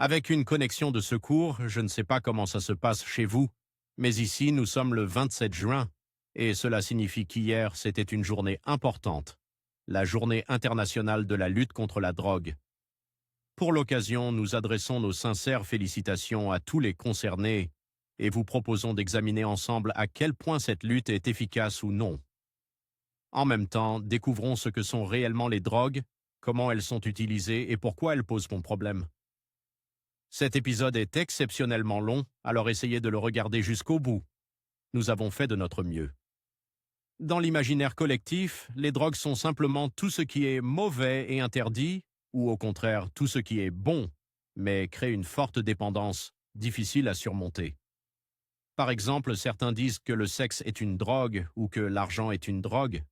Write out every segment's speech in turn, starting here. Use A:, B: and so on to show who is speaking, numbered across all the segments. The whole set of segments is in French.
A: Avec une connexion de secours, je ne sais pas comment ça se passe chez vous, mais ici nous sommes le 27 juin, et cela signifie qu'hier c'était une journée importante, la journée internationale de la lutte contre la drogue. Pour l'occasion, nous adressons nos sincères félicitations à tous les concernés et vous proposons d'examiner ensemble à quel point cette lutte est efficace ou non. En même temps, découvrons ce que sont réellement les drogues, comment elles sont utilisées et pourquoi elles posent bon problème. Cet épisode est exceptionnellement long, alors essayez de le regarder jusqu'au bout. Nous avons fait de notre mieux. Dans l'imaginaire collectif, les drogues sont simplement tout ce qui est mauvais et interdit, ou au contraire tout ce qui est bon, mais crée une forte dépendance, difficile à surmonter. Par exemple, certains disent que le sexe est une drogue ou que l'argent est une drogue.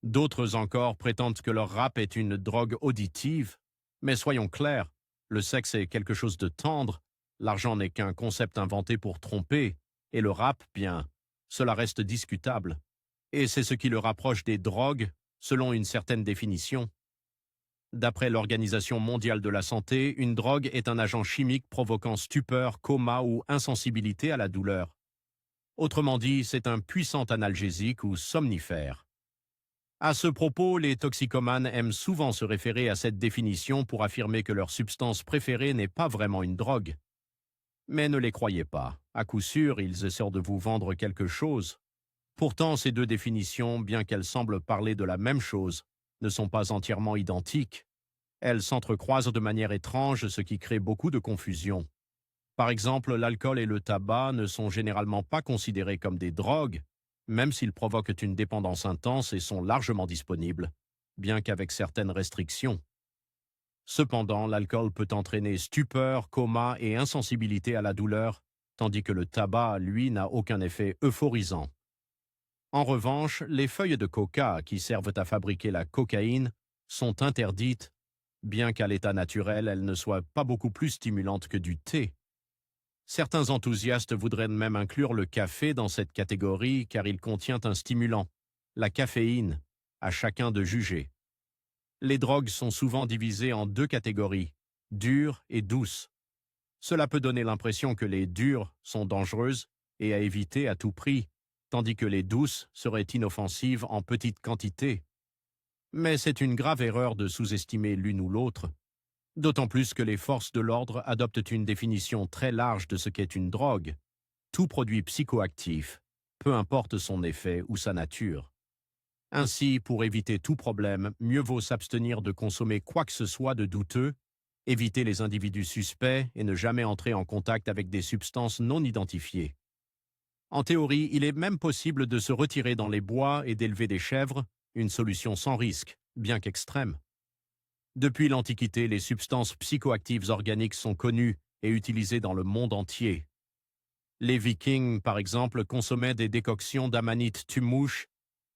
A: D'autres encore prétendent que leur rap est une drogue auditive, mais soyons clairs, le sexe est quelque chose de tendre, l'argent n'est qu'un concept inventé pour tromper, et le rap, bien, cela reste discutable. Et c'est ce qui le rapproche des drogues, selon une certaine définition. D'après l'Organisation mondiale de la santé, une drogue est un agent chimique provoquant stupeur, coma ou insensibilité à la douleur. Autrement dit, c'est un puissant analgésique ou somnifère. À ce propos, les toxicomanes aiment souvent se référer à cette définition pour affirmer que leur substance préférée n'est pas vraiment une drogue. Mais ne les croyez pas, à coup sûr, ils essaient de vous vendre quelque chose. Pourtant, ces deux définitions, bien qu'elles semblent parler de la même chose, ne sont pas entièrement identiques. Elles s'entrecroisent de manière étrange, ce qui crée beaucoup de confusion. Par exemple, l'alcool et le tabac ne sont généralement pas considérés comme des drogues, même s'ils provoquent une dépendance intense et sont largement disponibles, bien qu'avec certaines restrictions. Cependant, l'alcool peut entraîner stupeur, coma et insensibilité à la douleur, tandis que le tabac, lui, n'a aucun effet euphorisant. En revanche, les feuilles de coca qui servent à fabriquer la cocaïne sont interdites, bien qu'à l'état naturel, elles ne soient pas beaucoup plus stimulantes que du thé. Certains enthousiastes voudraient même inclure le café dans cette catégorie car il contient un stimulant, la caféine, à chacun de juger. Les drogues sont souvent divisées en deux catégories, dures et douces. Cela peut donner l'impression que les dures sont dangereuses et à éviter à tout prix, tandis que les douces seraient inoffensives en petite quantité. Mais c'est une grave erreur de sous-estimer l'une ou l'autre. D'autant plus que les forces de l'ordre adoptent une définition très large de ce qu'est une drogue. Tout produit psychoactif, peu importe son effet ou sa nature. Ainsi, pour éviter tout problème, mieux vaut s'abstenir de consommer quoi que ce soit de douteux, éviter les individus suspects et ne jamais entrer en contact avec des substances non identifiées. En théorie, il est même possible de se retirer dans les bois et d'élever des chèvres, une solution sans risque, bien qu'extrême. Depuis l'Antiquité, les substances psychoactives organiques sont connues et utilisées dans le monde entier. Les Vikings, par exemple, consommaient des décoctions d'amanite tumouche,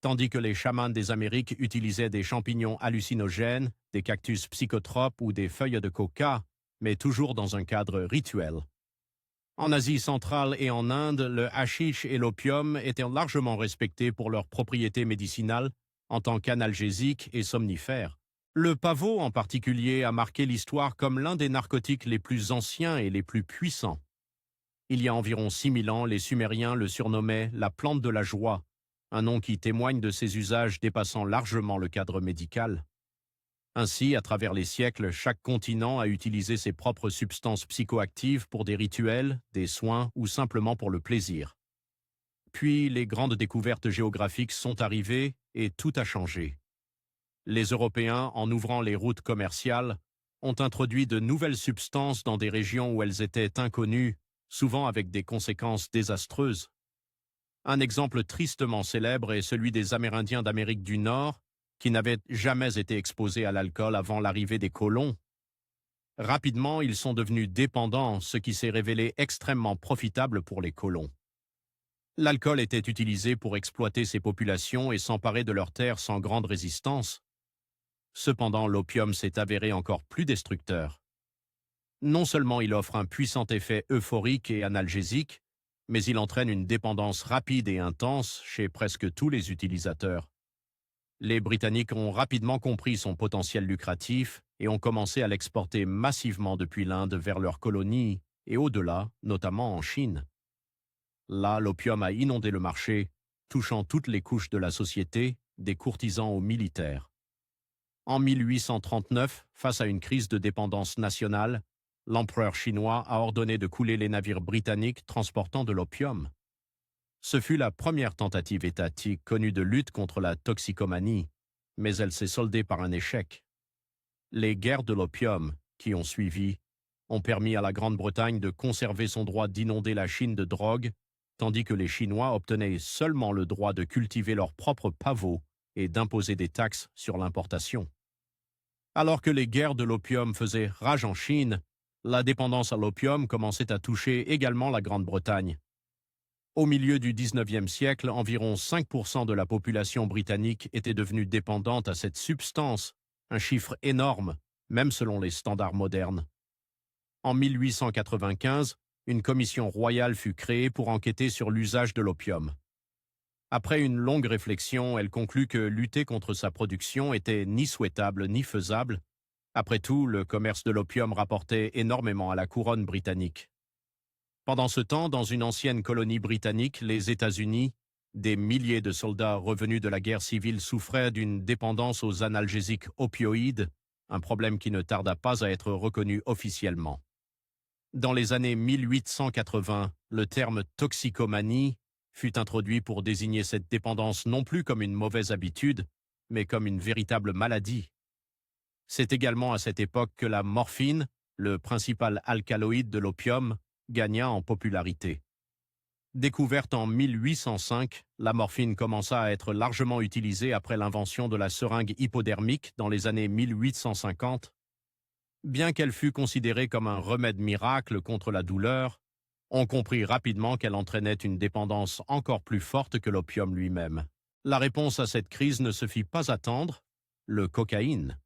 A: tandis que les chamans des Amériques utilisaient des champignons hallucinogènes, des cactus psychotropes ou des feuilles de coca, mais toujours dans un cadre rituel. En Asie centrale et en Inde, le hashish et l'opium étaient largement respectés pour leurs propriétés médicinales en tant qu'analgésiques et somnifères. Le pavot, en particulier, a marqué l'histoire comme l'un des narcotiques les plus anciens et les plus puissants. Il y a environ 6000 ans, les Sumériens le surnommaient la plante de la joie, un nom qui témoigne de ses usages dépassant largement le cadre médical. Ainsi, à travers les siècles, chaque continent a utilisé ses propres substances psychoactives pour des rituels, des soins ou simplement pour le plaisir. Puis, les grandes découvertes géographiques sont arrivées et tout a changé. Les Européens, en ouvrant les routes commerciales, ont introduit de nouvelles substances dans des régions où elles étaient inconnues, souvent avec des conséquences désastreuses. Un exemple tristement célèbre est celui des Amérindiens d'Amérique du Nord, qui n'avaient jamais été exposés à l'alcool avant l'arrivée des colons. Rapidement, ils sont devenus dépendants, ce qui s'est révélé extrêmement profitable pour les colons. L'alcool était utilisé pour exploiter ces populations et s'emparer de leurs terres sans grande résistance. Cependant, l'opium s'est avéré encore plus destructeur. Non seulement il offre un puissant effet euphorique et analgésique, mais il entraîne une dépendance rapide et intense chez presque tous les utilisateurs. Les Britanniques ont rapidement compris son potentiel lucratif et ont commencé à l'exporter massivement depuis l'Inde vers leurs colonies et au-delà, notamment en Chine. Là, l'opium a inondé le marché, touchant toutes les couches de la société, des courtisans aux militaires. En 1839, face à une crise de dépendance nationale, l'empereur chinois a ordonné de couler les navires britanniques transportant de l'opium. Ce fut la première tentative étatique connue de lutte contre la toxicomanie, mais elle s'est soldée par un échec. Les guerres de l'opium, qui ont suivi, ont permis à la Grande-Bretagne de conserver son droit d'inonder la Chine de drogue, tandis que les Chinois obtenaient seulement le droit de cultiver leurs propres pavots et d'imposer des taxes sur l'importation. Alors que les guerres de l'opium faisaient rage en Chine, la dépendance à l'opium commençait à toucher également la Grande-Bretagne. Au milieu du XIXe siècle, environ 5% de la population britannique était devenue dépendante à cette substance, un chiffre énorme, même selon les standards modernes. En 1895, une commission royale fut créée pour enquêter sur l'usage de l'opium. Après une longue réflexion, elle conclut que lutter contre sa production était ni souhaitable ni faisable. Après tout, le commerce de l'opium rapportait énormément à la couronne britannique. Pendant ce temps, dans une ancienne colonie britannique, les États-Unis, des milliers de soldats revenus de la guerre civile souffraient d'une dépendance aux analgésiques opioïdes, un problème qui ne tarda pas à être reconnu officiellement. Dans les années 1880, le terme toxicomanie fut introduit pour désigner cette dépendance non plus comme une mauvaise habitude, mais comme une véritable maladie. C'est également à cette époque que la morphine, le principal alcaloïde de l'opium, gagna en popularité. Découverte en 1805, la morphine commença à être largement utilisée après l'invention de la seringue hypodermique dans les années 1850. Bien qu'elle fût considérée comme un remède miracle contre la douleur, on comprit rapidement qu'elle entraînait une dépendance encore plus forte que l'opium lui-même. La réponse à cette crise ne se fit pas attendre, le cocaïne.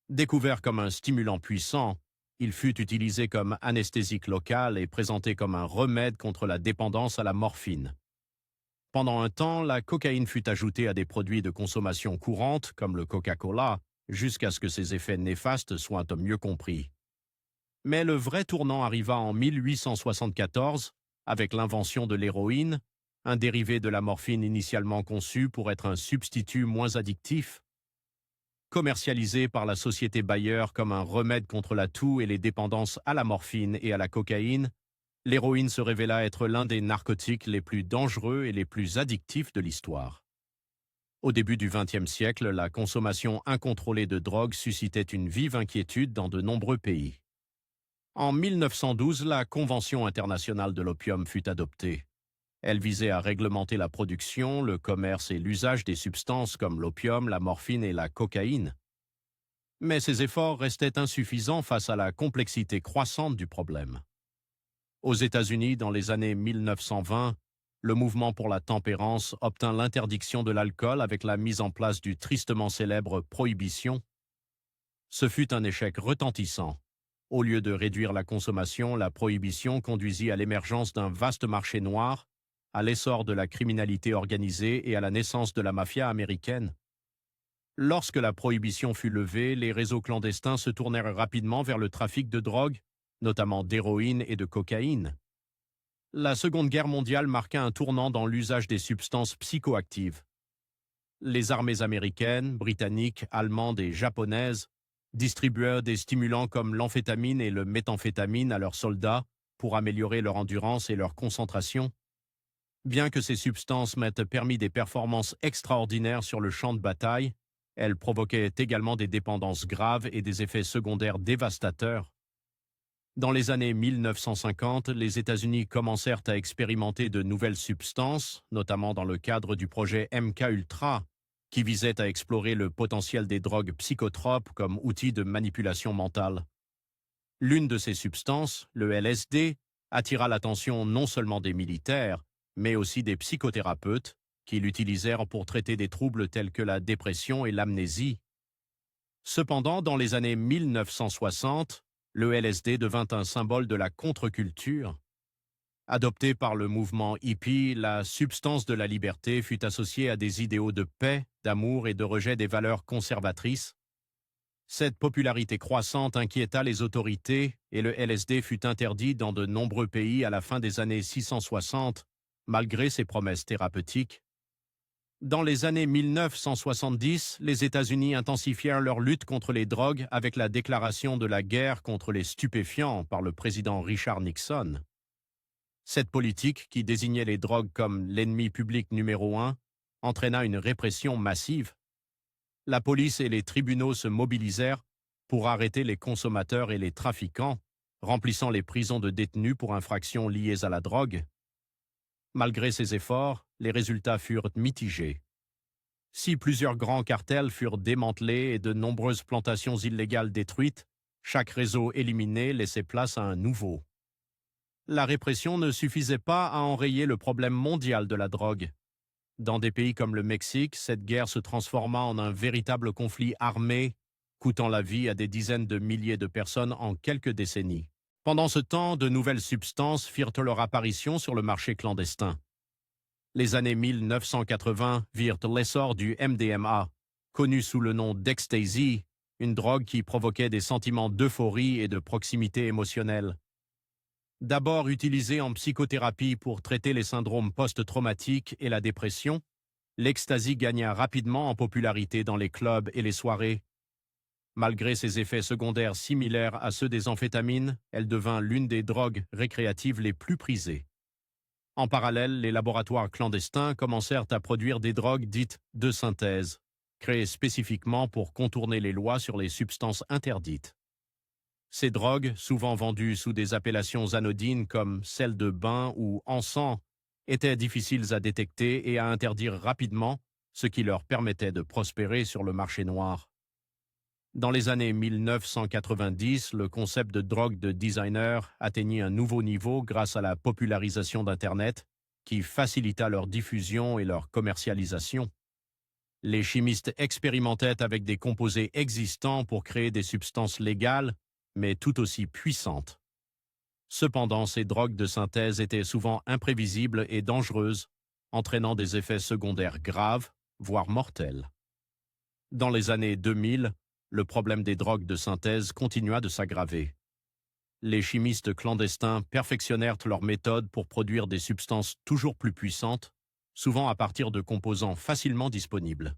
A: Découvert comme un stimulant puissant, il fut utilisé comme anesthésique local et présenté comme un remède contre la dépendance à la morphine. Pendant un temps, la cocaïne fut ajoutée à des produits de consommation courante, comme le Coca-Cola, jusqu'à ce que ses effets néfastes soient mieux compris. Mais le vrai tournant arriva en 1874, avec l'invention de l'héroïne, un dérivé de la morphine initialement conçu pour être un substitut moins addictif. Commercialisé par la société Bayer comme un remède contre la toux et les dépendances à la morphine et à la cocaïne, l'héroïne se révéla être l'un des narcotiques les plus dangereux et les plus addictifs de l'histoire. Au début du XXe siècle, la consommation incontrôlée de drogue suscitait une vive inquiétude dans de nombreux pays. En 1912, la Convention internationale de l'opium fut adoptée. Elle visait à réglementer la production, le commerce et l'usage des substances comme l'opium, la morphine et la cocaïne. Mais ces efforts restaient insuffisants face à la complexité croissante du problème. Aux États-Unis, dans les années 1920, le mouvement pour la tempérance obtint l'interdiction de l'alcool avec la mise en place du tristement célèbre Prohibition. Ce fut un échec retentissant. Au lieu de réduire la consommation, la prohibition conduisit à l'émergence d'un vaste marché noir, à l'essor de la criminalité organisée et à la naissance de la mafia américaine. Lorsque la prohibition fut levée, les réseaux clandestins se tournèrent rapidement vers le trafic de drogue, notamment d'héroïne et de cocaïne. La Seconde Guerre mondiale marqua un tournant dans l'usage des substances psychoactives. Les armées américaines, britanniques, allemandes et japonaises distribuèrent des stimulants comme l'amphétamine et le méthamphétamine à leurs soldats pour améliorer leur endurance et leur concentration. Bien que ces substances m'aient permis des performances extraordinaires sur le champ de bataille, elles provoquaient également des dépendances graves et des effets secondaires dévastateurs. Dans les années 1950, les États-Unis commencèrent à expérimenter de nouvelles substances, notamment dans le cadre du projet MK-Ultra, qui visait à explorer le potentiel des drogues psychotropes comme outil de manipulation mentale. L'une de ces substances, le LSD, attira l'attention non seulement des militaires, mais aussi des psychothérapeutes, qui l'utilisèrent pour traiter des troubles tels que la dépression et l'amnésie. Cependant, dans les années 1960, le LSD devint un symbole de la contre-culture. Adoptée par le mouvement hippie, la substance de la liberté fut associée à des idéaux de paix, d'amour et de rejet des valeurs conservatrices. Cette popularité croissante inquiéta les autorités et le LSD fut interdit dans de nombreux pays à la fin des années 660, malgré ses promesses thérapeutiques. Dans les années 1970, les États-Unis intensifièrent leur lutte contre les drogues avec la déclaration de la guerre contre les stupéfiants par le président Richard Nixon. Cette politique, qui désignait les drogues comme l'ennemi public numéro 1, entraîna une répression massive. La police et les tribunaux se mobilisèrent pour arrêter les consommateurs et les trafiquants, remplissant les prisons de détenus pour infractions liées à la drogue. Malgré ces efforts, les résultats furent mitigés. Si plusieurs grands cartels furent démantelés et de nombreuses plantations illégales détruites, chaque réseau éliminé laissait place à un nouveau. La répression ne suffisait pas à enrayer le problème mondial de la drogue. Dans des pays comme le Mexique, cette guerre se transforma en un véritable conflit armé, coûtant la vie à des dizaines de milliers de personnes en quelques décennies. Pendant ce temps, de nouvelles substances firent leur apparition sur le marché clandestin. Les années 1980 virent l'essor du MDMA, connu sous le nom d'ecstasy, une drogue qui provoquait des sentiments d'euphorie et de proximité émotionnelle. D'abord utilisée en psychothérapie pour traiter les syndromes post-traumatiques et la dépression, l'ecstasy gagna rapidement en popularité dans les clubs et les soirées. Malgré ses effets secondaires similaires à ceux des amphétamines, elle devint l'une des drogues récréatives les plus prisées. En parallèle, les laboratoires clandestins commencèrent à produire des drogues dites de synthèse, créées spécifiquement pour contourner les lois sur les substances interdites. Ces drogues, souvent vendues sous des appellations anodines comme sel de bain ou encens, étaient difficiles à détecter et à interdire rapidement, ce qui leur permettait de prospérer sur le marché noir. Dans les années 1990, le concept de drogue de designer atteignit un nouveau niveau grâce à la popularisation d'Internet, qui facilita leur diffusion et leur commercialisation. Les chimistes expérimentaient avec des composés existants pour créer des substances légales, mais tout aussi puissantes. Cependant, ces drogues de synthèse étaient souvent imprévisibles et dangereuses, entraînant des effets secondaires graves, voire mortels. Dans les années 2000, le problème des drogues de synthèse continua de s'aggraver. Les chimistes clandestins perfectionnèrent leurs méthodes pour produire des substances toujours plus puissantes, souvent à partir de composants facilement disponibles.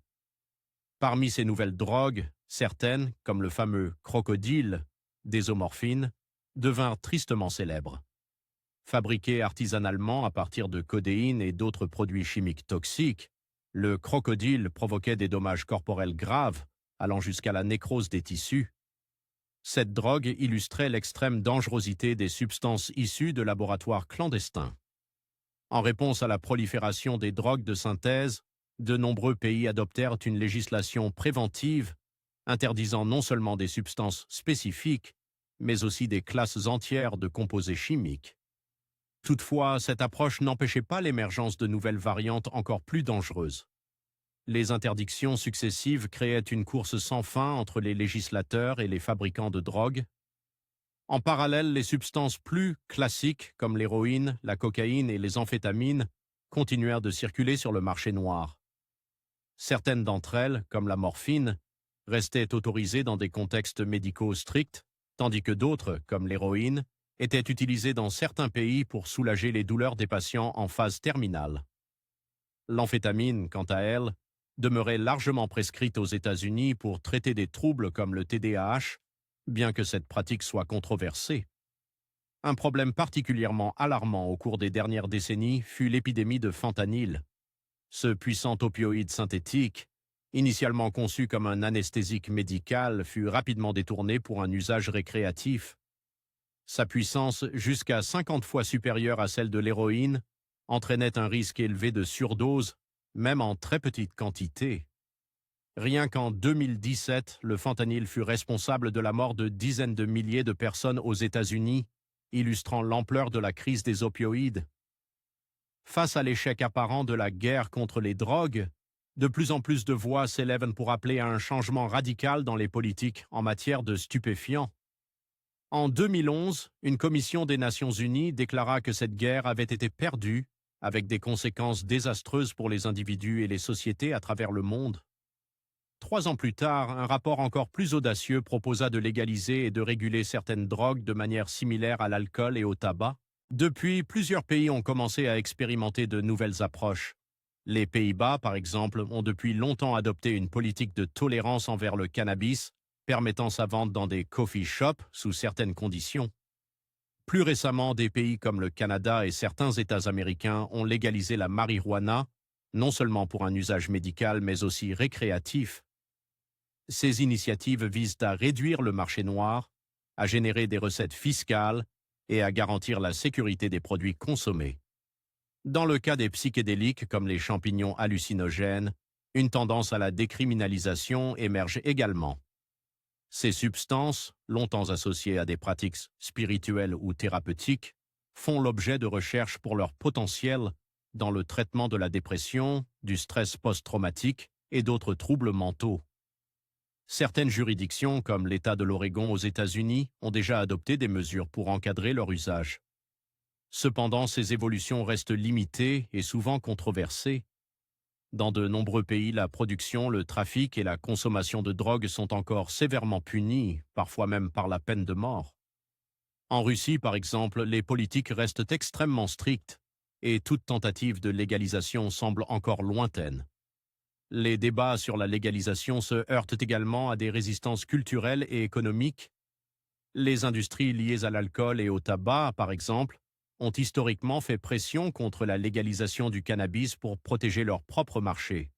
A: Parmi ces nouvelles drogues, certaines, comme le fameux crocodile, désomorphine, devinrent tristement célèbres. Fabriqué artisanalement à partir de codéine et d'autres produits chimiques toxiques, le crocodile provoquait des dommages corporels graves, allant jusqu'à la nécrose des tissus. Cette drogue illustrait l'extrême dangerosité des substances issues de laboratoires clandestins. En réponse à la prolifération des drogues de synthèse, de nombreux pays adoptèrent une législation préventive interdisant non seulement des substances spécifiques, mais aussi des classes entières de composés chimiques. Toutefois, cette approche n'empêchait pas l'émergence de nouvelles variantes encore plus dangereuses. Les interdictions successives créaient une course sans fin entre les législateurs et les fabricants de drogues. En parallèle, les substances plus classiques, comme l'héroïne, la cocaïne et les amphétamines, continuèrent de circuler sur le marché noir. Certaines d'entre elles, comme la morphine, restaient autorisées dans des contextes médicaux stricts, tandis que d'autres, comme l'héroïne, étaient utilisées dans certains pays pour soulager les douleurs des patients en phase terminale. L'amphétamine, quant à elle, demeurait largement prescrite aux États-Unis pour traiter des troubles comme le TDAH, bien que cette pratique soit controversée. Un problème particulièrement alarmant au cours des dernières décennies fut l'épidémie de fentanyl. Ce puissant opioïde synthétique, initialement conçu comme un anesthésique médical, fut rapidement détourné pour un usage récréatif. Sa puissance, jusqu'à 50 fois supérieure à celle de l'héroïne, entraînait un risque élevé de surdose, même en très petite quantité. Rien qu'en 2017, le fentanyl fut responsable de la mort de dizaines de milliers de personnes aux États-Unis, illustrant l'ampleur de la crise des opioïdes. Face à l'échec apparent de la guerre contre les drogues, de plus en plus de voix s'élèvent pour appeler à un changement radical dans les politiques en matière de stupéfiants. En 2011, une commission des Nations Unies déclara que cette guerre avait été perdue, avec des conséquences désastreuses pour les individus et les sociétés à travers le monde. 3 ans plus tard, un rapport encore plus audacieux proposa de légaliser et de réguler certaines drogues de manière similaire à l'alcool et au tabac. Depuis, plusieurs pays ont commencé à expérimenter de nouvelles approches. Les Pays-Bas, par exemple, ont depuis longtemps adopté une politique de tolérance envers le cannabis, permettant sa vente dans des coffee shops sous certaines conditions. Plus récemment, des pays comme le Canada et certains États américains ont légalisé la marijuana, non seulement pour un usage médical, mais aussi récréatif. Ces initiatives visent à réduire le marché noir, à générer des recettes fiscales et à garantir la sécurité des produits consommés. Dans le cas des psychédéliques comme les champignons hallucinogènes, une tendance à la décriminalisation émerge également. Ces substances, longtemps associées à des pratiques spirituelles ou thérapeutiques, font l'objet de recherches pour leur potentiel dans le traitement de la dépression, du stress post-traumatique et d'autres troubles mentaux. Certaines juridictions, comme l'État de l'Oregon aux États-Unis, ont déjà adopté des mesures pour encadrer leur usage. Cependant, ces évolutions restent limitées et souvent controversées. Dans de nombreux pays, la production, le trafic et la consommation de drogue sont encore sévèrement punis, parfois même par la peine de mort. En Russie, par exemple, les politiques restent extrêmement strictes et toute tentative de légalisation semble encore lointaine. Les débats sur la légalisation se heurtent également à des résistances culturelles et économiques. Les industries liées à l'alcool et au tabac, par exemple, ont historiquement fait pression contre la légalisation du cannabis pour protéger leur propre marché.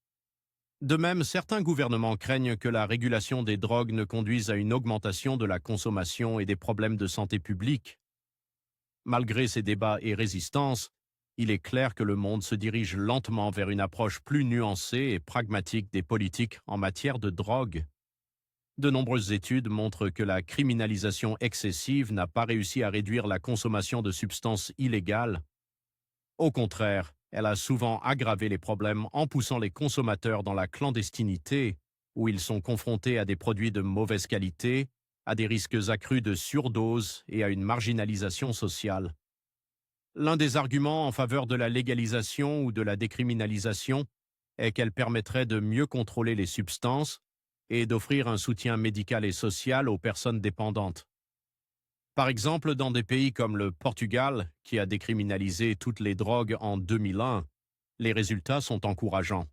A: De même, certains gouvernements craignent que la régulation des drogues ne conduise à une augmentation de la consommation et des problèmes de santé publique. Malgré ces débats et résistances, il est clair que le monde se dirige lentement vers une approche plus nuancée et pragmatique des politiques en matière de drogue. De nombreuses études montrent que la criminalisation excessive n'a pas réussi à réduire la consommation de substances illégales. Au contraire, elle a souvent aggravé les problèmes en poussant les consommateurs dans la clandestinité, où ils sont confrontés à des produits de mauvaise qualité, à des risques accrus de surdose et à une marginalisation sociale. L'un des arguments en faveur de la légalisation ou de la décriminalisation est qu'elle permettrait de mieux contrôler les substances et d'offrir un soutien médical et social aux personnes dépendantes. Par exemple, dans des pays comme le Portugal, qui a décriminalisé toutes les drogues en 2001, les résultats sont encourageants.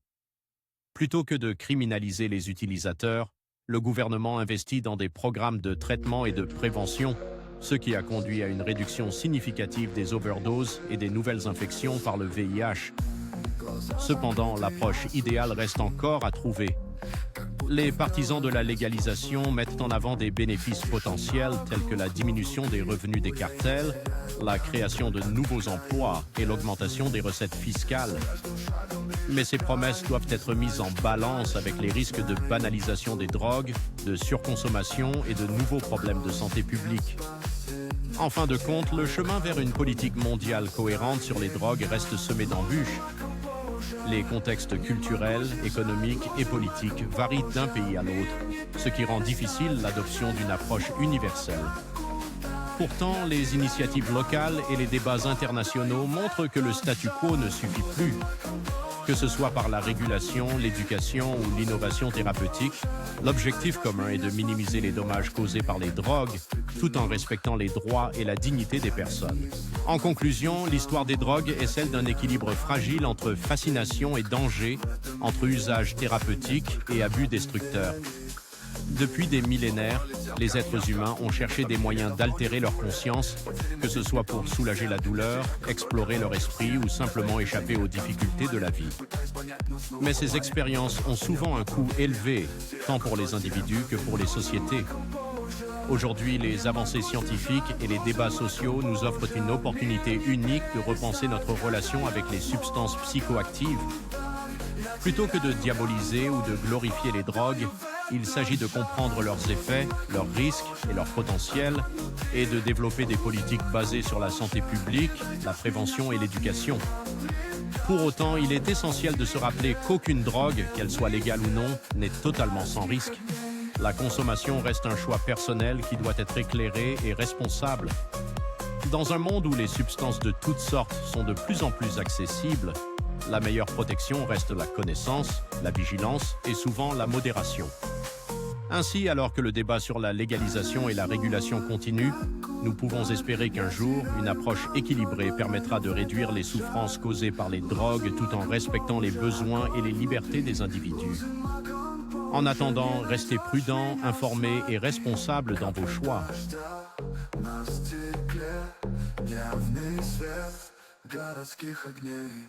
A: Plutôt que de criminaliser les utilisateurs, le gouvernement investit dans des programmes de traitement et de prévention, ce qui a conduit à une réduction significative des overdoses et des nouvelles infections par le VIH. Cependant, l'approche idéale reste encore à trouver. Les partisans de la légalisation mettent en avant des bénéfices potentiels tels que la diminution des revenus des cartels, la création de nouveaux emplois et l'augmentation des recettes fiscales. Mais ces promesses doivent être mises en balance avec les risques de banalisation des drogues, de surconsommation et de nouveaux problèmes de santé publique. En fin de compte, le chemin vers une politique mondiale cohérente sur les drogues reste semé d'embûches. Les contextes culturels, économiques et politiques varient d'un pays à l'autre, ce qui rend difficile l'adoption d'une approche universelle. Pourtant, les initiatives locales et les débats internationaux montrent que le statu quo ne suffit plus. Que ce soit par la régulation, l'éducation ou l'innovation thérapeutique, l'objectif commun est de minimiser les dommages causés par les drogues, tout en respectant les droits et la dignité des personnes. En conclusion, l'histoire des drogues est celle d'un équilibre fragile entre fascination et danger, entre usage thérapeutique et abus destructeur. Depuis des millénaires, les êtres humains ont cherché des moyens d'altérer leur conscience, que ce soit pour soulager la douleur, explorer leur esprit ou simplement échapper aux difficultés de la vie. Mais ces expériences ont souvent un coût élevé, tant pour les individus que pour les sociétés. Aujourd'hui, les avancées scientifiques et les débats sociaux nous offrent une opportunité unique de repenser notre relation avec les substances psychoactives. Plutôt que de diaboliser ou de glorifier les drogues, il s'agit de comprendre leurs effets, leurs risques et leurs potentiels et de développer des politiques basées sur la santé publique, la prévention et l'éducation. Pour autant, il est essentiel de se rappeler qu'aucune drogue, qu'elle soit légale ou non, n'est totalement sans risque. La consommation reste un choix personnel qui doit être éclairé et responsable. Dans un monde où les substances de toutes sortes sont de plus en plus accessibles, La meilleure protection reste la connaissance, la vigilance et souvent la modération. Ainsi, alors que le débat sur la légalisation et la régulation continue, nous pouvons espérer qu'un jour, une approche équilibrée permettra de réduire les souffrances causées par les drogues tout en respectant les besoins et les libertés des individus. En attendant, restez prudents, informés et responsables dans vos choix.
B: На стекле явный свет городских огней.